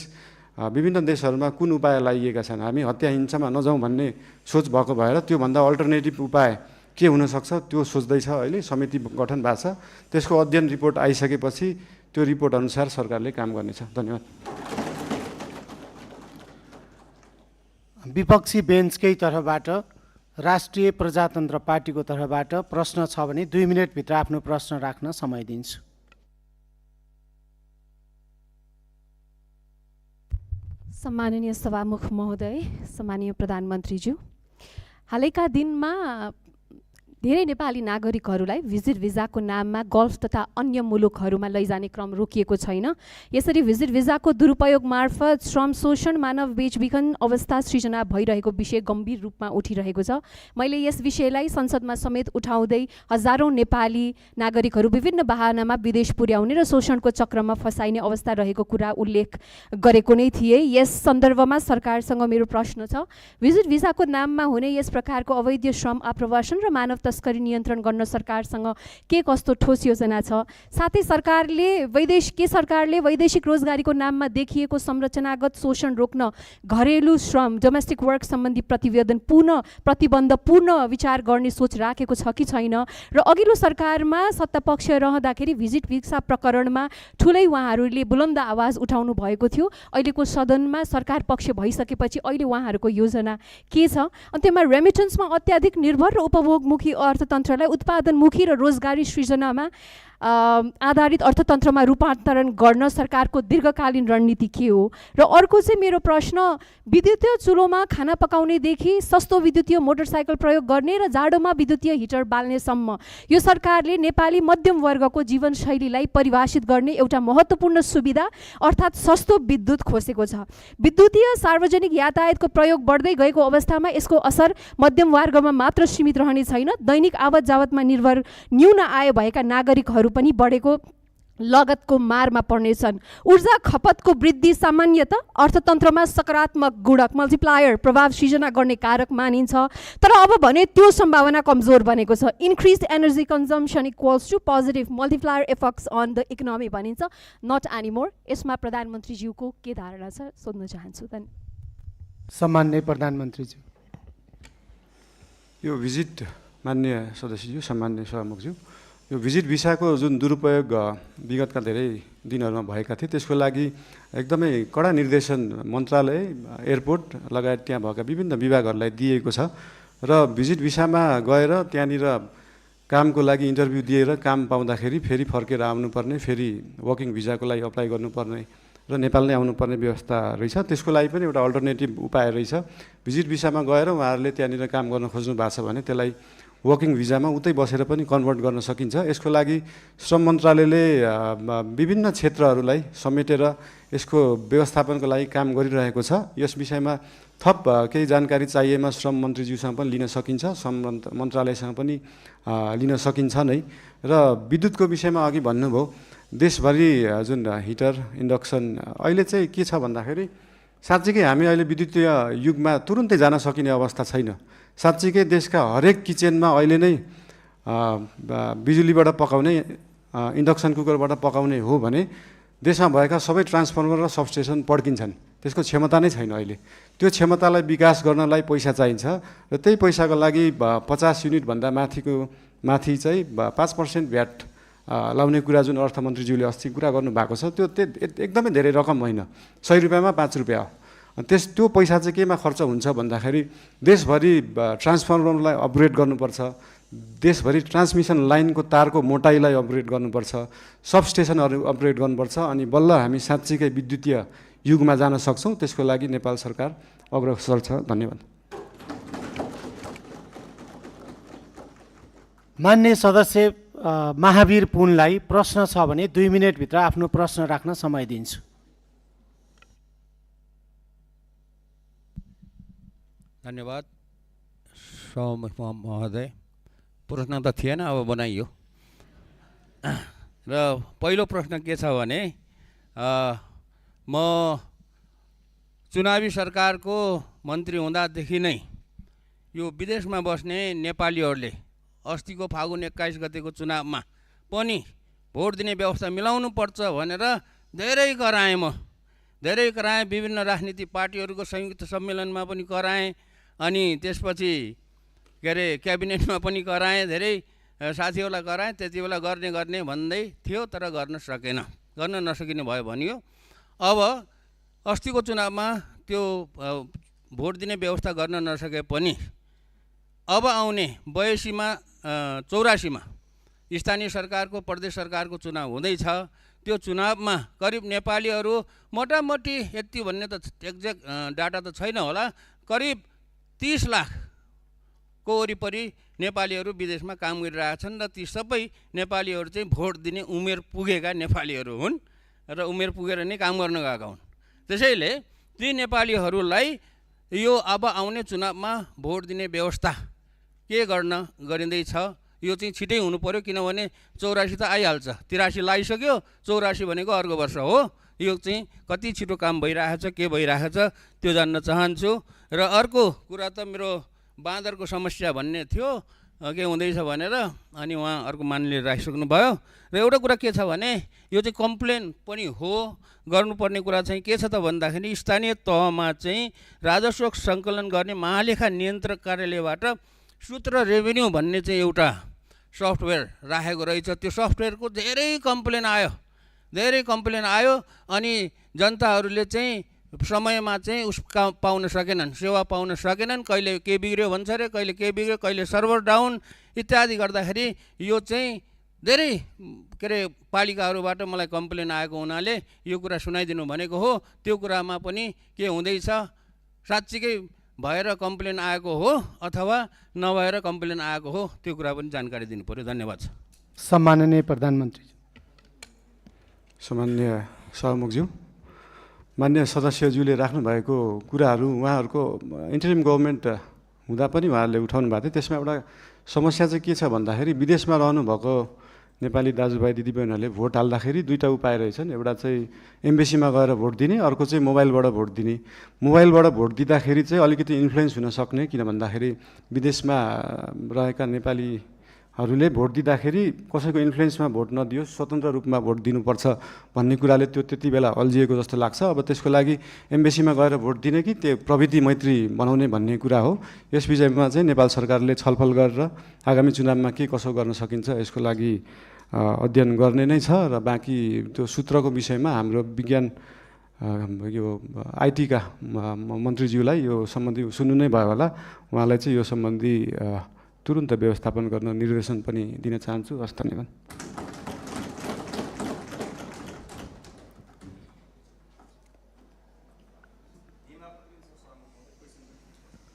विभिन्न देशहरूमा कुन उपाय लाइएका छन्, हामी हत्या हिंसामा नजाउँ भन्ने सोच भएको भएर त्योभन्दा अल्टरनेटिभ उपाय के हुनसक्छ त्यो सोच्दैछ। अहिले समिति गठन भएको छ। त्यसको अध्ययन रिपोर्ट आइसकेपछि त्यो रिपोर्ट अनुसार सरकारले काम गर्नेछ। धन्यवाद। विपक्षी बेन्चकै तर्फबाट राष्ट्रिय प्रजातन्त्र पार्टीको तर्फबाट प्रश्न छ भने 2 मिनटभित्र आफ्नो प्रश्न राख्न समय दिन्छु। सम्माननीय सभामुख महोदय, सम्माननीय प्रधानमन्त्रीज्यू, हालैका दिनमा धेरै नेपाली नागरिकहरूलाई भिजिट भिजाको नाममा गल्फ तथा अन्य मुलुकहरूमा लैजाने क्रम रोकिएको छैन। यसरी भिजिट भिजाको दुरुपयोग मार्फत श्रम शोषण, मानव बेचबिखन अवस्था सृजना भइरहेको विषय गम्भीर रूपमा उठिरहेको छ। मैले यस विषयलाई संसदमा समेत उठाउँदै हजारौँ नेपाली नागरिकहरू विभिन्न बहानामा विदेश पुर्याउने र शोषणको चक्रमा फसाइने अवस्था रहेको कुरा उल्लेख गरेको नै थिए। यस सन्दर्भमा सरकारसँग मेरो प्रश्न छ, भिजिट भिजाको नाममा हुने यस प्रकारको अवैध श्रम आप्रवासन र मानव तस्करी नियन्त्रण गर्न सरकारसँग के कस्तो ठोस योजना छ? साथै सरकारले वैदेशिक रोजगारीको नाममा देखिएको संरचनागत शोषण रोक्न घरेलु श्रम, डोमेस्टिक वर्क सम्बन्धी प्रतिबन्ध पूर्ण विचार गर्ने सोच राखेको छ कि छैन? र अघिल्लो सरकारमा सत्तापक्ष रहँदाखेरि भिजिट भिसा प्रकरणमा ठुलै उहाँहरूले बुलन्द आवाज उठाउनु भएको थियो। अहिलेको सदनमा सरकार पक्ष भइसकेपछि अहिले उहाँहरूको योजना के छ? अन्त्यमा रेमिटेन्समा अत्याधिक निर्भर र उपभोगमुखी अर्थतन्त्रलाई उत्पादनमुखी र रोजगारी सृजनामा आधारित अर्थतन्त्रमा रूपान्तरण गर्न सरकारको दीर्घकालीन रणनीति के हो? र अर्को चाहिँ मेरो प्रश्न, विद्युतीय चुलोमा खाना पकाउनेदेखि सस्तो विद्युतीय मोटरसाइकल प्रयोग गर्ने र जाडोमा विद्युतीय हिटर बाल्नेसम्म यो सरकारले नेपाली मध्यम वर्गको जीवनशैलीलाई परिभाषित गर्ने एउटा महत्त्वपूर्ण सुविधा अर्थात् सस्तो विद्युत खोसेको छ। विद्युतीय सार्वजनिक यातायातको प्रयोग बढ्दै गएको अवस्थामा यसको असर मध्यम वर्गमा मात्र सीमित रहने छैन, दैनिक आवत जावतमा निर्भर न्यून आय भएका नागरिकहरू पनि बढेको लगतको मारमा पर्नेछन्। ऊर्जा खपतको वृद्धि सामान्यतः अर्थतन्त्रमा सकारात्मक गुणक मल्टिप्लायर प्रभाव सृजना गर्ने कारक मानिन्छ, तर अब भने त्यो सम्भावना कमजोर बनेको छ। Increased energy consumption equals to positive multiplier effects on the economy भनिन्छ, नट एनिमोर। यसमा प्रधानमन्त्रीज्यूको के धारणा छ सोध्न चाहन्छु। सम्माननीय प्रधानमन्त्रीज्यू। यो भिजिट, मान्य सदस्यज्यू, सम्मान्य सभामुखज्यू, यो भिजिट भिसाको जुन दुरुपयोग विगतका धेरै दिनहरूमा भएका थिए त्यसको लागि एकदमै कडा निर्देशन मन्त्रालय, एयरपोर्ट लगायत त्यहाँ भएका विभिन्न विभागहरूलाई दिएको छ। र भिजिट भिसामा गएर त्यहाँनिर कामको लागि इन्टरभ्यू दिएर काम पाउँदाखेरि फेरि फर्केर आउनुपर्ने, फेरि वर्किङ भिजाको लागि अप्लाई गर्नुपर्ने र नेपाल नै आउनुपर्ने व्यवस्था रहेछ। त्यसको लागि पनि एउटा अल्टरनेटिभ उपाय रहेछ। भिजिट भिसामा गएर उहाँहरूले त्यहाँनिर काम गर्न खोज्नु भएको छ भने त्यसलाई वर्किङ भिजामा उतै बसेर पनि कन्भर्ट गर्न सकिन्छ। यसको लागि श्रम मन्त्रालयले विभिन्न क्षेत्रहरूलाई समेटेर यसको व्यवस्थापनको लागि काम गरिरहेको छ। यस विषयमा थप केही जानकारी चाहिएमा श्रम मन्त्रीज्यूसँग पनि लिन सकिन्छ, श्रम मन्त्रालयसँग पनि लिन सकिन्छ नै। र विद्युतको विषयमा अघि भन्नुभयो, देशभरि जुन हिटर इन्डक्सन अहिले चाहिँ के छ भन्दाखेरि साँच्चीकै हामी अहिले विद्युतीय युगमा तुरुन्तै जान सकिने अवस्था छैन। साँच्चीकै देशका हरेक किचनमा अहिले नै बिजुलीबाट पकाउने, इन्डक्सन कुकरबाट पकाउने हो भने देशमा भएका सबै ट्रान्सफर्मर र सबस्टेसन पड्किन्छन्। त्यसको क्षमता नै छैन अहिले। त्यो क्षमतालाई विकास गर्नलाई पैसा चाहिन्छ र त्यही पैसाको लागि 50 युनिटभन्दा माथि चाहिँ 5% भ्याट लाउने कुरा जुन अर्थमन्त्रीज्यूले अस्ति कुरा गर्नुभएको छ त्यो एकदमै धेरै रकम होइन। 100 रुपियाँमा 5 रुपियाँ हो। त्यो पैसा चाहिँ केमा खर्च हुन्छ भन्दाखेरि देशभरि ट्रान्सफर्मरलाई अपग्रेड गर्नुपर्छ, देशभरि ट्रान्समिसन लाइनको तारको मोटाइलाई अपग्रेड गर्नुपर्छ, सबस्टेसनहरू अपग्रेड गर्नुपर्छ, अनि बल्ल हामी साँच्चीकै विद्युतीय युगमा जान सक्छौँ। त्यसको लागि नेपाल सरकार अग्रसर छ। धन्यवाद। मान्य सदस्य महावीर पुनलाई प्रश्न छ भने 2 मिनेटभित्र आफ्नो प्रश्न राख्न समय दिन्छु। धन्यवाद सभामुख महोदय। प्रश्न त थिएन, अब बनाइयो। र पहिलो प्रश्न के छ भने म चुनावी सरकारको मन्त्री हुँदादेखि नै यो विदेशमा बस्ने नेपालीहरूले अस्तिको फागुन 21 गतेको चुनावमा पनि भोट दिने व्यवस्था मिलाउनु पर्छ भनेर धेरै कराएँ। विभिन्न राजनीतिक पार्टीहरूको संयुक्त सम्मेलनमा पनि कराएँ, अनि त्यसपछि के अरे क्याबिनेटमा पनि कराएँ, धेरै साथीहरूलाई कराएँ। त्यति बेला गर्ने भन्दै थियो, तर गर्न नसकिने भयो भनियो। अब अस्तिको चुनावमा त्यो भोट दिने व्यवस्था गर्न नसके पनि अब आउने 82 मा स्थानीय सरकारको प्रदेश सरकारको चुनाव हुँदैछ। त्यो चुनावमा करिब नेपालीहरू मोटामोटी यति भन्ने त एक्ज्याक्ट डाटा त छैन होला, करिब 30 लाखको वरिपरि नेपालीहरू विदेशमा काम गरिरहेछन् र ती सबै नेपालीहरू चाहिँ भोट दिने उमेर पुगेका नेपालीहरू हुन् र उमेर पुगेर नै काम गर्न गएका हुन्। त्यसैले ती नेपालीहरूलाई यो अब आउने चुनावमा भोट दिने व्यवस्था के गरिँदैछ, यो चाहिँ छिटै हुनु पर्यो, किनभने 84 त आइहाल्छ, 83 लागिसक्यो, 84 भनेको अर्को वर्ष हो। यो चाहिँ कति छिटो काम भइरहेछ, के भइरहेछ त्यो जान्न चाहन्छु। र अर्को कुरा त मेरो बाँदरको समस्या भन्ने थियो, के हुँदैछ भनेर, अनि उहाँ अर्को मान्यले राखिसक्नु भयो। र एउटा कुरा के छ भने यो चाहिँ कम्प्लेन पनि हो, गर्नुपर्ने कुरा चाहिँ के छ त भन्दाखेरि स्थानीय तहमा चाहिँ राजस्व सङ्कलन गर्ने महालेखा नियन्त्रक कार्यालयबाट सूत्र रेभेन्यू भन्ने चाहिँ एउटा सफ्टवेयर राखेको रहेछ। त्यो सफ्टवेयरको धेरै कम्प्लेन आयो, अनि जनताहरूले चाहिँ समयमा चाहिँ पाउन सकेनन्, सेवा पाउन सकेनन्। कहिले के बिग्रियो भन्छ अरे, कहिले के बिग्रियो, कहिले सर्भर डाउन इत्यादि गर्दाखेरि यो चाहिँ धेरै के अरे पालिकाहरूबाट मलाई कम्प्लेन आएको हुनाले यो कुरा सुनाइदिनु भनेको हो। त्यो कुरामा पनि के हुँदैछ, साँच्चीकै भएर कम्प्लेन आएको हो अथवा नभएर कम्प्लेन आएको हो, त्यो कुरा पनि जानकारी दिनु पर्यो। धन्यवाद। सम्माननीय प्रधानमन्त्री। सामान्य सभामुखज्यू, मान्य सदस्यज्यूले राख्नुभएको कुराहरू उहाँहरूको इन्टरिम गभर्मेन्ट हुँदा पनि उहाँहरूले उठाउनु भएको थियो। त्यसमा एउटा समस्या चाहिँ के छ भन्दाखेरि विदेशमा रहनुभएको नेपाली दाजुभाइ दिदीबहिनीहरूले भोट हाल्दाखेरि दुईवटा उपाय रहेछन्। एउटा चाहिँ एम्बेसीमा गएर भोट दिने, अर्को चाहिँ मोबाइलबाट भोट दिने। मोबाइलबाट भोट दिँदाखेरि चाहिँ अलिकति इन्फ्लुएन्स हुन सक्ने, किन भन्दाखेरि विदेशमा रहेका नेपालीहरूले भोट दिँदाखेरि कसैको इन्फ्लुएन्समा भोट नदियोस्, स्वतन्त्र रूपमा भोट दिनुपर्छ भन्ने कुराले त्यो त्यति बेला अल्झिएको जस्तो लाग्छ। अब त्यसको लागि एम्बेसीमा गएर भोट दिने कि त्यो प्रविधि मैत्री बनाउने भन्ने कुरा हो। यस विषयमा चाहिँ नेपाल सरकारले छलफल गरेर आगामी चुनावमा के कसो गर्न सकिन्छ यसको लागि अध्ययन गर्ने नै छ। र बाँकी त्यो सूत्रको विषयमा हाम्रो विज्ञान यो आइटीका मन्त्रीज्यूलाई यो सम्बन्धी सुन्नु नै भयो होला, उहाँलाई चाहिँ यो सम्बन्धी तुरुन्त व्यवस्थापन गर्न निर्देशन पनि दिन चाहन्छु। हस्, धन्यवाद।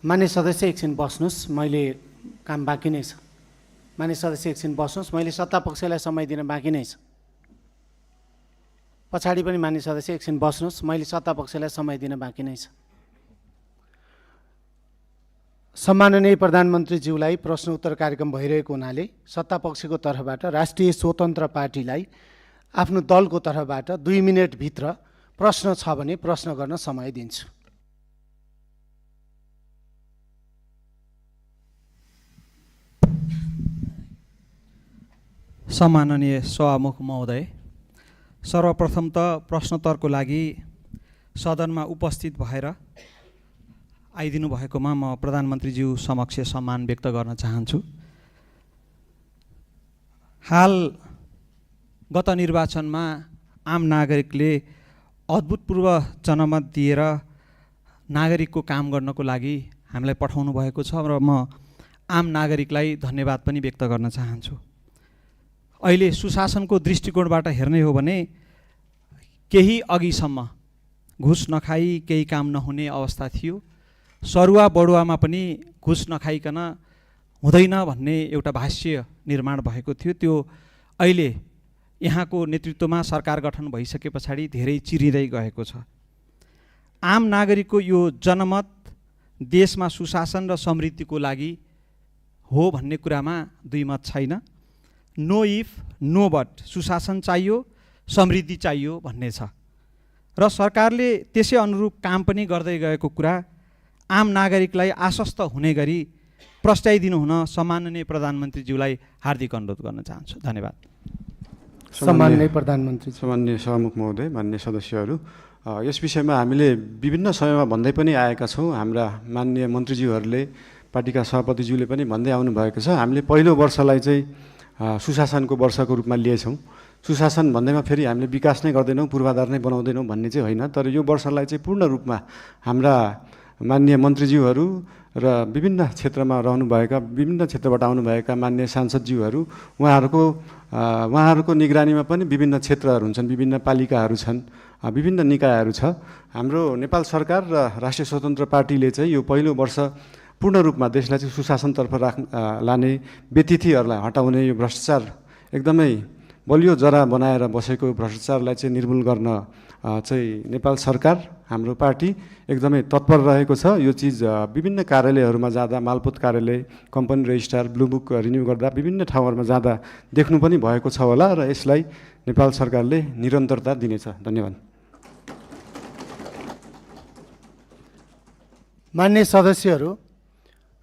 मान्य सदस्य एकछिन बस्नुहोस्, मैले काम बाँकी नै छ। मान्य सदस्य एकछिन बस्नुहोस्, मैले सत्तापक्षलाई समय दिन बाँकी नै छ। पछाडि पनि मान्य सदस्य एकछिन बस्नुहोस्, मैले सत्तापक्षलाई समय दिन बाँकी नै छ। सम्माननीय प्रधानमन्त्रीज्यूलाई प्रश्न उत्तर कार्यक्रम भइरहेको हुनाले सत्तापक्षको तर्फबाट राष्ट्रिय स्वतन्त्र पार्टीलाई आफ्नो दलको तर्फबाट 2 मिनेटभित्र प्रश्न छ भने प्रश्न गर्न समय दिन्छु। सम्माननीय सभामुख महोदय, सर्वप्रथम त प्रश्नोत्तरको लागि सदनमा उपस्थित भएर आइदिनु भएकोमा म प्रधानमन्त्रीज्यू समक्ष सम्मान व्यक्त गर्न चाहन्छु। हाल गत निर्वाचनमा आम नागरिकले अभूतपूर्व जनमत दिएर नागरिकको काम गर्नको लागि हामीलाई पठाउनु भएको छ र म आम नागरिकलाई धन्यवाद पनि व्यक्त गर्न चाहन्छु। अहिले सुशासनको दृष्टिकोणबाट हेर्ने हो भने केही अघिसम्म घुस नखाई केही काम नहुने अवस्था थियो। सरुवा बडुवामा पनि घुस नखाइकन हुँदैन भन्ने एउटा भाष्य निर्माण भएको थियो। त्यो अहिले यहाँको नेतृत्वमा सरकार गठन भइसके पछाडि धेरै चिरिँदै गएको छ। आम नागरिकको यो जनमत देशमा सुशासन र समृद्धिको लागि हो भन्ने कुरामा दुई मत छैन। नो इफ नो बट, सुशासन चाहियो, समृद्धि चाहियो भन्ने छ र सरकारले त्यसै अनुरूप काम पनि गर्दै गएको कुरा आम नागरिकलाई आश्वस्त हुने गरी प्रस्ट्याइदिनु हुन सम्माननीय प्रधानमन्त्रीज्यूलाई हार्दिक अनुरोध गर्न चाहन्छु। धन्यवाद। सम्माननीय प्रधानमन्त्री, सामान्य सभामुख महोदय, मान्य सदस्यहरू, यस विषयमा हामीले विभिन्न समयमा भन्दै पनि आएका छौँ। हाम्रा माननीय मन्त्रीज्यूहरूले, पार्टीका सभापतिज्यूले पनि भन्दै आउनुभएको छ। हामीले पहिलो वर्षलाई चाहिँ सुशासनको वर्षको रूपमा लिएछौँ। सुशासन भन्दैमा फेरि हामीले विकास नै गर्दैनौँ, पूर्वाधार नै बनाउँदैनौँ भन्ने चाहिँ होइन, तर यो वर्षलाई चाहिँ पूर्ण रूपमा हाम्रा माननीय मन्त्रीज्यूहरू र विभिन्न क्षेत्रमा रहनुभएका, विभिन्न क्षेत्रबाट आउनुभएका माननीय सांसदज्यूहरू, उहाँहरूको निगरानीमा पनि विभिन्न क्षेत्रहरू हुन्छन्, विभिन्न पालिकाहरू छन्, विभिन्न निकायहरू छ। हाम्रो नेपाल सरकार र राष्ट्रिय स्वतन्त्र पार्टीले चाहिँ यो पहिलो वर्ष पूर्ण रूपमा देशलाई चाहिँ सुशासनतर्फ लाने, व्यतिथिहरूलाई हटाउने, यो भ्रष्टाचार एकदमै बलियो जरा बनाएर बसेको भ्रष्टाचारलाई चाहिँ निर्मूल गर्न चाहिँ नेपाल सरकार, हाम्रो पार्टी एकदमै तत्पर रहेको छ। यो चिज विभिन्न कार्यालयहरूमा जाँदा, मालपोत कार्यालय, company registrar, blue book renew गर्दा विभिन्न ठाउँहरूमा जाँदा देख्नु पनि भएको छ होला र यसलाई नेपाल सरकारले निरन्तरता दिनेछ। धन्यवाद। मान्य सदस्यहरू,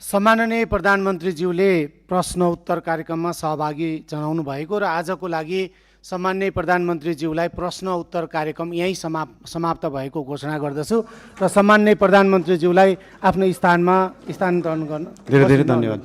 सम्माननीय प्रधानमन्त्रीज्यूले प्रश्न उत्तर कार्यक्रममा सहभागी जनाउनु भएको र आजको लागि सम्माननीय प्रधानमन्त्रीज्यूलाई प्रश्न उत्तर कार्यक्रम यहीँ समाप्त भएको घोषणा गर्दछु र सम्माननीय प्रधानमन्त्रीज्यूलाई आफ्नो स्थानमा स्थानान्तरण गर्न धेरै धेरै धन्यवाद।